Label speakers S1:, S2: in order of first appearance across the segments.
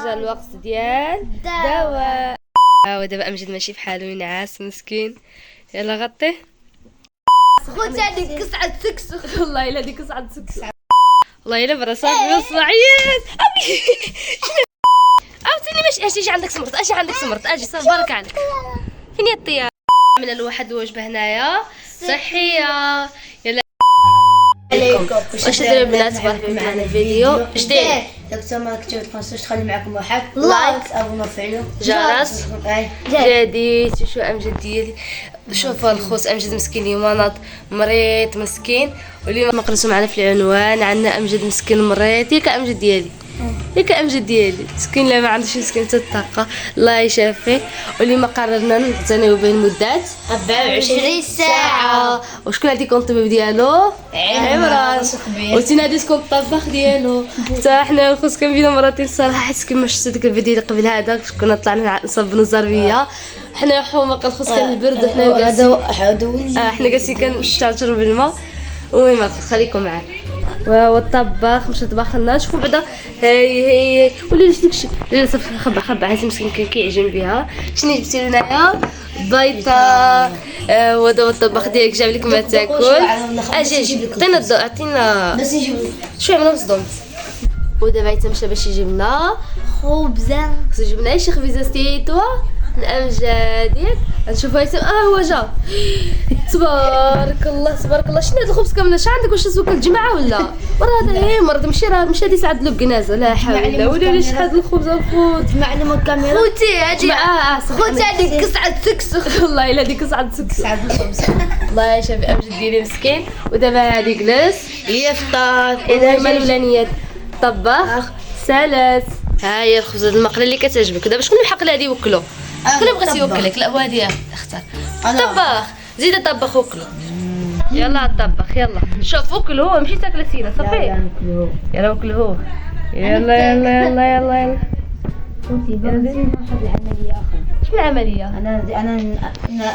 S1: جا الوقت ديال دواء. ودابا امجد ماشي بحالو ينعس مسكين. يلا غطيه.
S2: خوتي هذيك قصعد سكسو.
S1: والله الا ديك قصعد سكسو. والله الا برا صافي وصعيات. عاوتاني ماشي اجي عندك سمرت، اجي عندك سمرت، اجي صافي بارك عليك. فين هي الطياره؟ عملنا لواحد الوجبه هنايا صحيه. يلا
S2: عليكم
S1: واش دايرين البنات؟ تبارك معنا الفيديو جديد.
S2: دابا ما تنسوش تخلي معكم واحد لايك ابونو فعلوا
S1: جرس جديد. شوفوا امجد ديالي، شوفوا الخوت امجد مسكين اليوم ناض مريض مسكين. واليوم ما قريتو معنا في العنوان عندنا امجد مسكين مريض. ياك امجد ديالي، ياك امجد ديالي مسكين لا ما عندوش مسكين حتى الطاقه الله يشافيه. واليوم قررنا نغتنيو به لمده
S2: 24 ساعه.
S1: وشكون هذيك الطبيب ديالو؟ عمران. وتينا هذيك الطباخ ديالو. حتى حنا الخوت كنبينو مراتين الصراحه، حيت كما شفتوا ديك الفيديو اللي قبل هذا كنا طلعنا نصبنوا الزربيه. حنا حمق الخوت كان البرد وحنا جالسين حنا جالسين كنشرشروا بالماء. المهم خليكم معنا. والطباخ مشى طبخ لنا. شوفوا بعدا هي ولا داكشي لا صافي خبع عاد مسكين كيعجن بها. شنو جبتي لنايا؟ بيضه. ودابا الطباخ ديالك جاب لك ما تاكل. اجي عطينا الضوء، عطينا
S2: بس يجيب
S1: شويه من الصدوم. ودابا يتمشى باش يجيب لنا
S2: خبزه.
S1: خصو يجيب لنا شي خبيزه ستيتوا الامجاد ياك. نشوفوا يتم هو جا. تبارك الله تبارك الله. شنو هذا الخبز كامل؟ اش عندك؟ واش تسوق الجمعه ولا راه هذا مرض؟ ماشي راه مشى هادي سعد له الجنازه. لا حول ولا قوه الا شحال الخبز الخوت.
S2: معلم الكاميرا
S1: خوتي هادي
S2: خوتي هذيك قصعد سكسو.
S1: والله الا ديك قصعد سكسو.
S2: سعد الخبز.
S1: الله يشافي امجد ديالي مسكين. ودابا هادي جلس
S2: يفطر
S1: اذا ما الاولانيه طباخ سلس. ها هي الخبز المقله اللي كتعجبك. دابا شكون الحق هادي وكلو؟ شكون بغيتي يوكلك؟ لا وهادي اختار طباخ. زيد طبخ وكلو. يلا الطبخ يلا شوف وكلو. مشي تاكل سينا صافي. يلا وكلو. يلا يلا يلا يلا يلا.
S2: واحد العمليه اخرى.
S1: شنو العمليه؟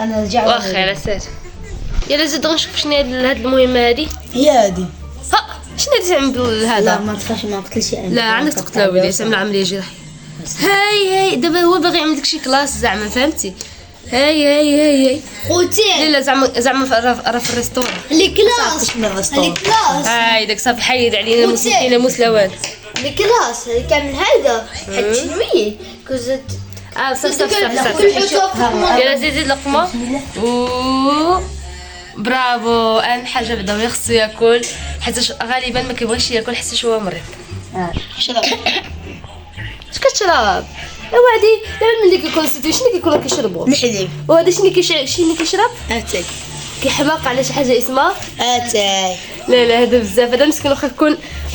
S2: انا رجع
S1: واخا على سات. يلا زيد غنشوف شنو هاد المهمه هادي.
S2: هي هادي.
S1: ها شنو هادي تعمل هذا؟
S2: لا ما تخافش ما قتلش انا.
S1: لا عندك تقتلها وليدي تعمل عمليه جراحيه. هاي دابا هو باغي يعمل لك شي كلاس زعما فهمتي. هاي
S2: خوتي
S1: لا زعما راه في الريستوران.
S2: لي كلاس لي كلاس.
S1: هاي داك صافي حيد علينا المسلمين مسلوات.
S2: لي كلاس اللي كامل هذا حد شنويه كوزت.
S1: صافي يلا زيد اللقمه. برافو. اهم حاجه بدا خصو ياكل حيت غالبا ما كيبغيش ياكل حيت هو مريض. اش كتشرب؟ وعدي دابا ملي كيكون سيتي شنو كيكونوا كيشربوا؟
S2: الحليب.
S1: وهذا شنو كيشرب؟
S2: اتاي
S1: كيحماق على شي حاجه اسمها
S2: اتاي.
S1: لا هذا بزاف. هذا مسكين واخا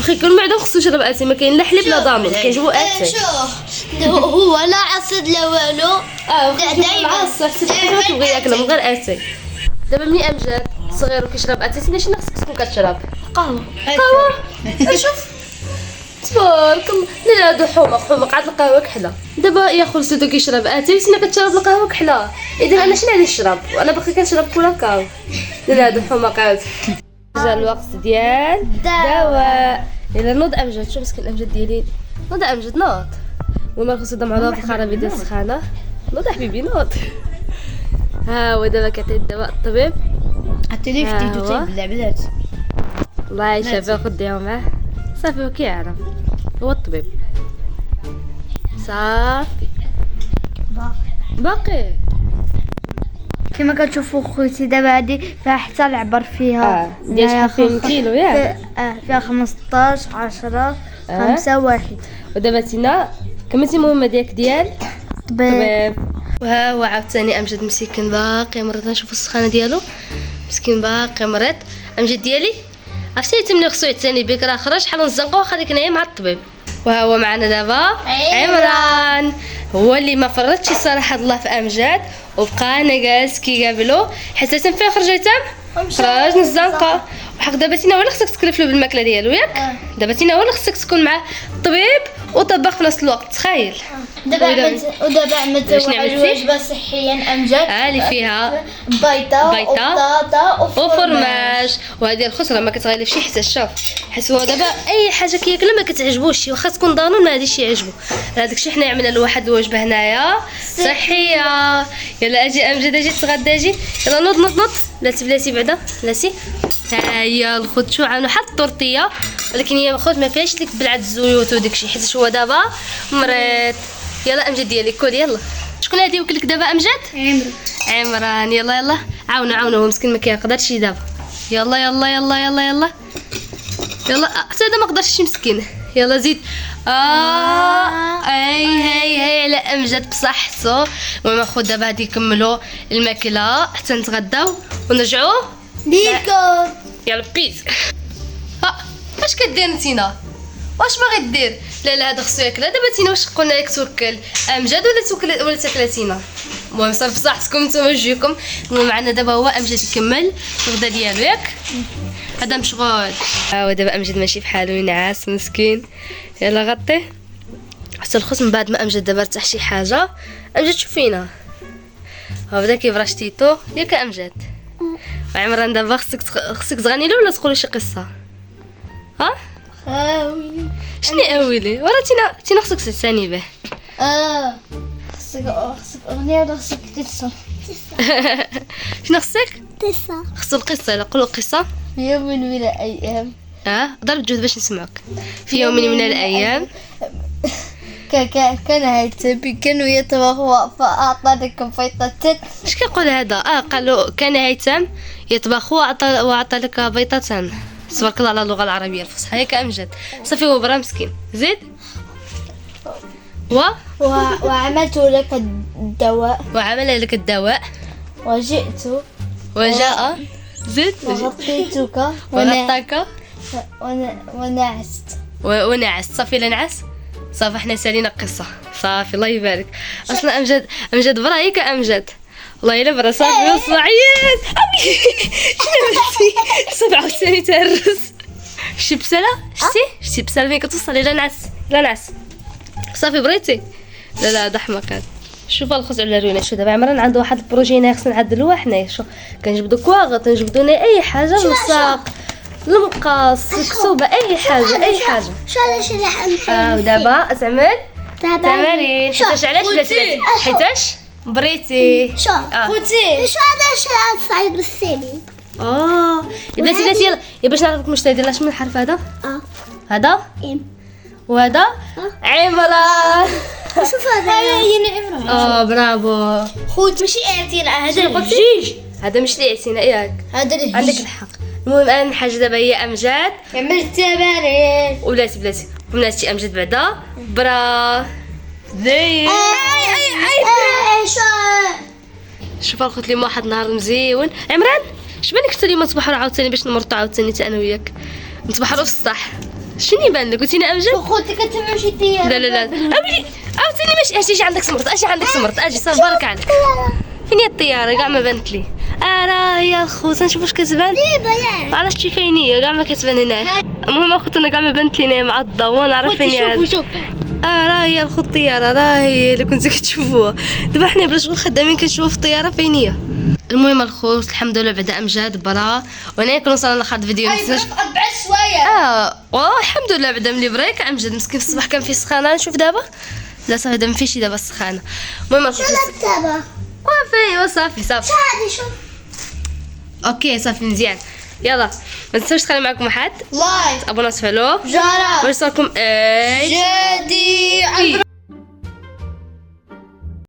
S1: يكون معده خصو يشرب اتاي. ما كاين لا حليب لا ضامن كيجيبوا اتاي.
S2: شوف هو لا عصير لا والو.
S1: دايما عصير حتى كيبغي ياكل من غير اتاي. دابا ملي امجد صغير وكيشرب اتاي سينا شنو خصك تكون كتشرب؟ قهوه. شوف تبارك الله. لا هادو حمق عاد القهوه كحله. دابا يا خلصتو كيشرب اتاي سينا كتشرب القهوه كحله. اذا انا شنو غادي نشرب؟ وانا باقي كنشرب كولاكاو. لا هادو حمق عاد. جا الوقت ديال دواء. يلا نوض امجد. شوف مسكين امجد ديالي. نوض امجد نوض. وما خصو يضم على في الخرابي ديال السخانه. نوض حبيبي نوض. ها هو دابا كيعطي الدواء الطبيب.
S2: عطيني في تيتو تاع بالعبلات.
S1: الله يشافيه خديهم معاه صافي. وكيعرف هو الطبيب صافي باقي.
S2: كما كتشوفوا خوتي دابا هادي فيها حتى العبر فيها.
S1: ديال شحال فيه كيلو ياك؟
S2: فيها 15 10 5 1.
S1: ودابا تينا كملتي المهمه ديالك ديال
S2: طبيب.
S1: وها هو عاوتاني امجد مسكين باقي مريض. نشوفوا السخانه ديالو مسكين باقي مريض. امجد ديالي عرفتي تمني خصو يعتني بك راه خرج شحال من الزنقه واخا ديك نعيم مع الطبيب. وها هو معنا دابا عمران. هو اللي ما فرطش صراحه الله في امجد وبقى انا جالس كيقابلو حيت فين خرج يتم خرج من الزنقه. وحق دابا تينا هو اللي خصك تكلف له بالماكله ديالو ياك. دابا تينا هو اللي خصك تكون معاه الطبيب وطبخ في نفس الوقت، تخيل.
S2: ودابا عملت
S1: واش
S2: واحد
S1: عملتي؟
S2: الوجبه صحيا امجد.
S1: اللي فيها
S2: بيضه وبطاطا
S1: وفرماج. وهذه الخسره ما كتغلفش حتى شوف، حيت هو دابا اي حاجه كياكلها ما كتعجبوش، واخا تكون ضانون ما غاديش يعجبو. هذاك الشيء حنا عملنا له واحد الوجبه هنايا صحيه. يلا اجي امجد، اجي تغدى، اجي يلا نوض بلاتي بعدا بلاتي. ها هي الخوت، شو عاملوا حط الطورطيه، ولكن هي الخوت ما فيهاش ديك بلعه الزيوت وداك الشيء، حيت هو دابا مريض. يلا امجد ديالي كل، يلا. شكون غادي يوكلك دابا امجد؟ عمران. يلا عاونوا هو مسكين ما كيقدرش دابا. يلا حتى هذا ما قدرش مسكين. يلا زيد. هاي على امجد بصحته. المهم اخو دابا غادي يكملوا الماكله حتى نتغداو ونرجعوا
S2: ليكم.
S1: يلا بيس. اش كدير نتينا؟ واش باغي دير؟ لا هذا خصو ياكل. دابا تينا واش قلنا لك توكل امجد ولا تاكل تينا؟ المهم صافي بصحتكم نتوما جوجكم. المهم معنا دابا هو امجد يكمل الغدا ديالو ياك. هذا مشغول. دابا امجد ماشي بحالو ينعس مسكين. يلا غطيه حتى الخص من بعد ما امجد دابا ارتاح شي حاجه. امجد شوف فينا، هو بدا كيفراش تيتو ياك امجد. وعمران دابا خصك تغني له ولا تقولي شي قصه؟ ها شنو اويلي؟ ورا تينا خصك تستاني به.
S2: خصك اغنيه ولا خصك تتصل؟
S1: شنو خصك؟
S2: قصه.
S1: خصو القصه. يلا قولوا قصه.
S2: يوم من الايام.
S1: ضرب جهد باش نسمعك. في يوم من الايام
S2: كان هيثم كانوا يتبغوا فأعطى لكم بيضة.
S1: اش كيقول هذا؟ قالوا كان هيثم يطبخ وعطى لك بيضة. تبارك الله على اللغه العربيه الفصحى ياك امجد. صافي هو برا مسكين. زيد.
S2: وعملت لك الدواء.
S1: وعمل لك الدواء.
S2: وجئت.
S1: وجاء. زيد.
S2: وغطيتك.
S1: وغطاك.
S2: ونعست.
S1: ونعست. صافي لنعس. صافي حنا سالينا القصه. صافي الله يبارك. اصلا امجد برا ياك امجد. والله الا برا صافي وصعيد. شنو درتي؟ 97 تهرس. شتي بساله؟ شتي بساله فين كتوصلي؟ لا نعس صافي بريتي. لا هذا حماق هذا. شوف الخوز على روينا. شو دابا عمران عنده واحد البروجي هنا خصنا نعدلوه حنايا. شو كنجبدو كواغط، نجبدو اي حاجه من الساق، المقص، الكسوبه، اي حاجه
S2: شو علاش
S1: ودابا تعمل تمارين. حيتاش علاش بلاتي؟ حيتاش بريتي.
S2: خوتي شو هذا صعيب بالسيني.
S1: بلاتي يلا يا باش نعرفك واش داير. شنو الحرف هذا؟ هذا وهذا عمران.
S2: شوف هذا هي عمران.
S1: برافو
S2: خوت ماشي اعتناء هذا
S1: جيج. هذا مش الاعتناء ياك،
S2: هذا
S1: عندك الحق. المهم انا حاجه دابا هي امجد
S2: عملت تمارين.
S1: بلاتي امجد بعدا برا زين. شوف الخوت اليوم واحد النهار مزيون. عمران اش بالك حتى اليوم نتبحروا عاوتاني باش نمرطوا عاوتاني حتى انا وياك نتبحروا في السطح؟ شنو يبان لك؟ قلتينا امجد؟
S2: خوتي كتبع شي طياره.
S1: لا امجد عاوتاني ماشي. اجي عندك سمرت اجي صافي بارك عليك. فين هي الطياره؟ كاع ما بانت لي. راه هي الخوت نشوف واش كتبان. علاش شي كاينيه كاع ما كتبان هنا. المهم اخوت انا كاع ما بانت لينا مع الضوء نعرف فين هي.
S2: شوف
S1: راه هي الخوت الطياره، راه هي اللي كنتو كتشوفوها. دابا حنا بلا شغل خدامين كنشوفوا في الطياره فين هي. المهم الخوت الحمد لله بعدا امجد برا. وانا كون وصلنا لاخر الفيديو
S2: بعد شويه.
S1: الحمد لله بعدا ملي بريك امجد مسكين في الصباح كان فيه سخانه. نشوف دابا لا صافي دابا مفيش دابا السخانه. المهم الخوت
S2: دابا
S1: صافي
S2: هادي شوف.
S1: اوكي صافي مزيان. يلا ما تنساوش تخلي معكم واحد
S2: لايك
S1: ابوناو تفعلوه
S2: جرس
S1: ويوصلكم
S2: جديد.